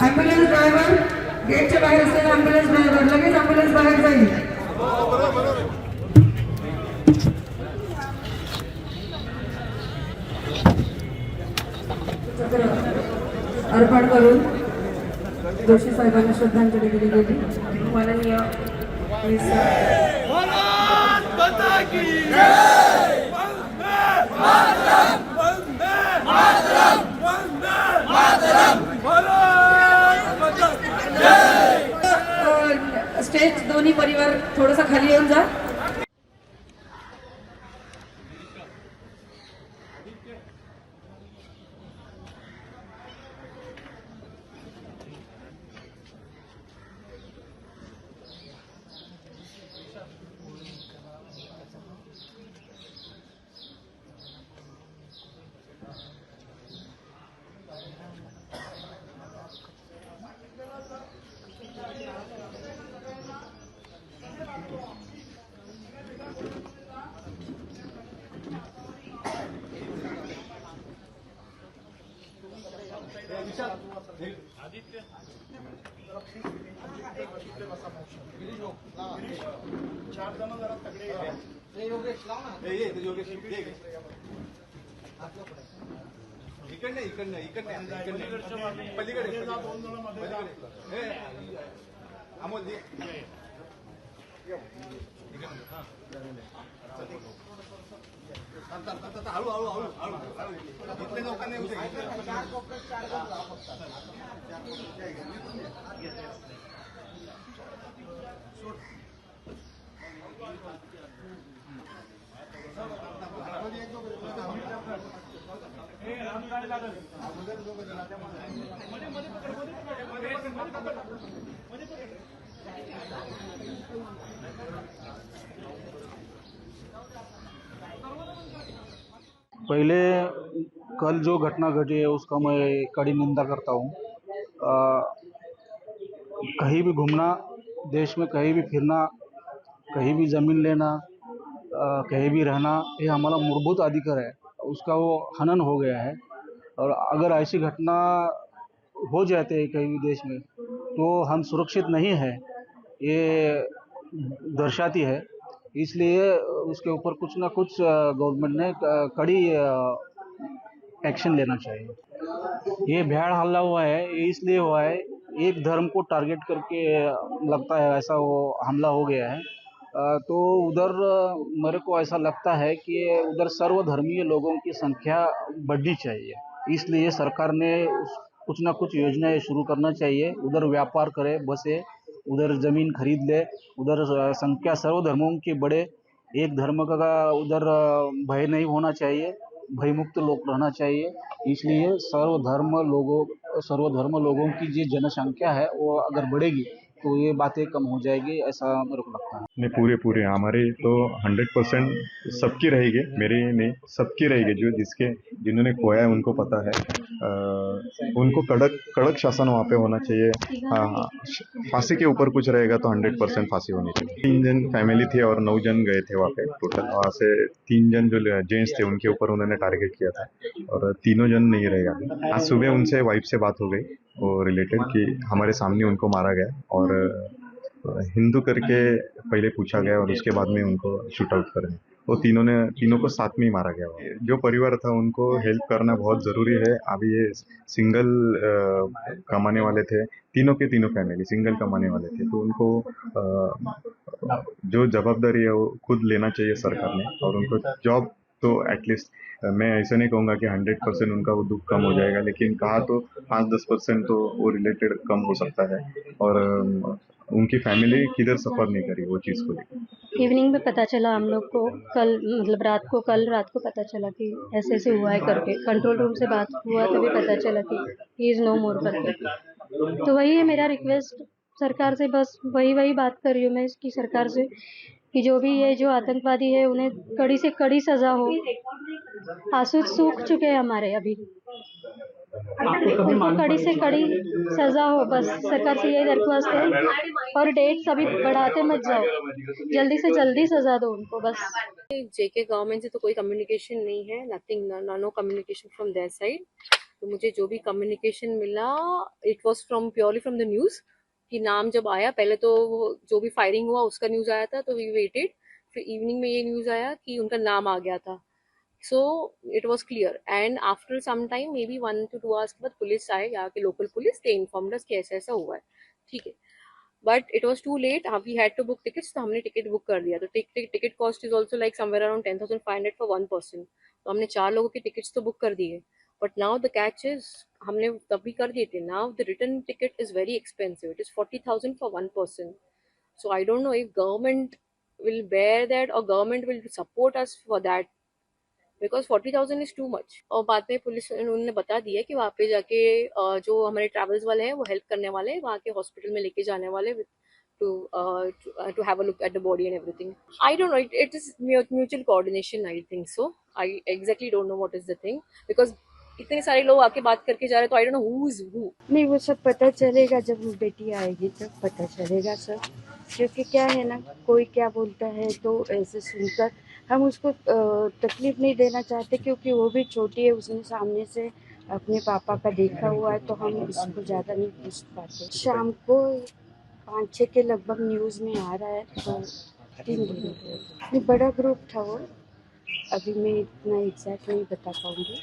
Ambulance driver गेटच्या बाहेर असलेला ॲम्ब्युलन्स ड्रायव्हर लगेच ॲम्ब्युलन्स बाहेर जाईल. अर्पण करून जोशी साहेबांना श्रद्धांजली दिली गेली. माननीय स्टेज दोन्ही परिवार थोडासा खाली येऊन जा. चार जण जरा तगडे इकडे पलीकडे दोन जण मध्ये अमोल हळू हळू हळू हळू इथले लोकांनी पहले कल जो घटना घटी है उसका मैं कड़ी निंदा करता हूँ। कहीं भी घूमना, देश में कहीं भी फिरना, कहीं भी ज़मीन लेना, कहीं भी रहना, ये हमारा मूलभूत अधिकार है। उसका वो हनन हो गया है और अगर ऐसी घटना हो जाते हैं कहीं भी देश में तो हम सुरक्षित नहीं है, ये दर्शाती है। इसलिए उसके ऊपर कुछ ना कुछ गवर्नमेंट ने कड़ी एक्शन लेना चाहिए। ये भीड़ हल्ला हुआ है, ये इसलिए हुआ है, एक धर्म को टारगेट करके लगता है ऐसा वो हमला हो गया है। तो उधर मेरे को ऐसा लगता है कि उधर सर्वधर्मीय लोगों की संख्या बढ़नी चाहिए। इसलिए सरकार ने कुछ ना कुछ योजनाएं शुरू करना चाहिए। उधर व्यापार करे, बसे, उधर ज़मीन खरीद ले, उधर संख्या सर्वधर्मों की बढ़े। एक धर्म का उधर भय नहीं होना चाहिए, भयमुक्त लोग रहना चाहिए। इसलिए सर्वधर्म लोगों की जो जनसंख्या है वो अगर बढ़ेगी तो ये बातें कम हो जाएगी, ऐसा मेरे को लगता है। नहीं, पूरे हमारे तो 100% सबकी रहेगी, मेरी नहीं, सबकी रहेगी। जिन्होंने खोया है उनको पता है। उनको कड़क शासन वहाँ पे होना चाहिए। हाँ, फांसी के ऊपर कुछ रहेगा तो 100% फांसी होनी चाहिए। 3 जन फैमिली थी और 9 जन गए थे वहाँ पे टोटल। वहाँ से 3 जन जो जेंट्स थे उनके ऊपर उन्होंने टारगेट किया था और तीनों जन नहीं रहेगा। आज सुबह उनसे वाइफ से बात हो गई और रिलेटेड कि हमारे सामने उनको मारा गया और हिंदू करके पहले पूछा गया और उसके बाद में उनको शूट आउट कर दिया। वो तीनों को साथ में ही मारा गया। जो परिवार था उनको हेल्प करना बहुत ज़रूरी है। अभी ये सिंगल कमाने वाले थे, तीनों के तीनों फैमिली सिंगल कमाने वाले थे, तो उनको जो जवाबदारी है वो खुद लेना चाहिए सरकार ने। और उनको जॉब तो एटलीस्ट, मैं ऐसा नहीं कहूँगा कि 100% उनका वो दुख कम हो जाएगा, लेकिन कहा तो 5-10% तो वो रिलेटेड कम हो सकता है। और उनकी फैमिली किधर सफ़र नहीं करी वो चीज़ को लेकर। इवनिंग में पता चला हम लोग को, कल रात को पता चला कि ऐसे ऐसे हुआ है करके। कंट्रोल रूम से बात हुआ तभी पता चला कि ही इज़ नो मोर करके। तो वही है मेरा रिक्वेस्ट सरकार से बस वही बात कर रही हूँ मैं इसकी सरकार से कि जो भी ये जो आतंकवादी है उन्हें कड़ी से कड़ी सजा हो। आंसू सूख चुके हैं हमारे अभी, उनको कड़ी से कड़ी सजा हो, बस सरकार से यही दरख्वास्त है। और डेट्स अभी बढ़ाते मत जाओ, जल्दी से जल्दी सजा दो उनको बस। जेके गवर्नमेंट से तो कोई कम्युनिकेशन नहीं है, nothing, no communication from their side. तो मुझे जो भी कम्युनिकेशन मिला it was from purely from the news कि नाम जब आया, पहले तो वो जो भी फायरिंग हुआ उसका न्यूज़ आया था तो वी वेटेड, फिर इवनिंग में ये न्यूज़ आया कि उनका नाम आ गया था। So it was clear and after some time maybe 1 to 2 hours के बाद पुलिस आए, यहाँ के local police, they informed us कि ऐसा ऐसा हुआ है, ठीक है। But it was too late, we had to book tickets, तो हमने टिकट बुक कर दिया। तो ticket cost is also like somewhere around 10,500 for 1 person। तो हमने 4 लोगों के टिकट्स तो बुक कर दिए। But now the catch is, हमने तभी कर दिए थे, now the return ticket is very expensive, it is 40,000 for 1 person। So I don't know if government will bear that or government will support us for that, because 40,000 is too much. और बाद में police उन्होंने बता दिया कि वहाँ पे जाके जो हमारे ट्रैवल्स वाले हैं वो हेल्प करने वाले हैं, वहाँ के हॉस्पिटल में लेके जाने वाले to have a look at the body and everything. I don't know, it is mutual coordination, I think so. I exactly don't know what is the thing because इतने सारे लोग आके बात करके जा रहे हैं, तो I don't know who is who. नहीं, वो सब पता चलेगा जब बेटी आएगी तब पता चलेगा सब। क्योंकि क्या है ना, कोई क्या बोलता है तो ऐसे सुनकर हम उसको तकलीफ नहीं देना चाहते, क्योंकि वो भी छोटी है, उसने सामने से अपने पापा का देखा हुआ है, तो हम उसको ज़्यादा नहीं पूछ पाते। शाम को 5-6 के लगभग न्यूज़ में आ रहा है, तो 3 दिन बड़ा ग्रुप था वो, अभी मैं इतना एग्जैक्ट नहीं बता पाऊँगी।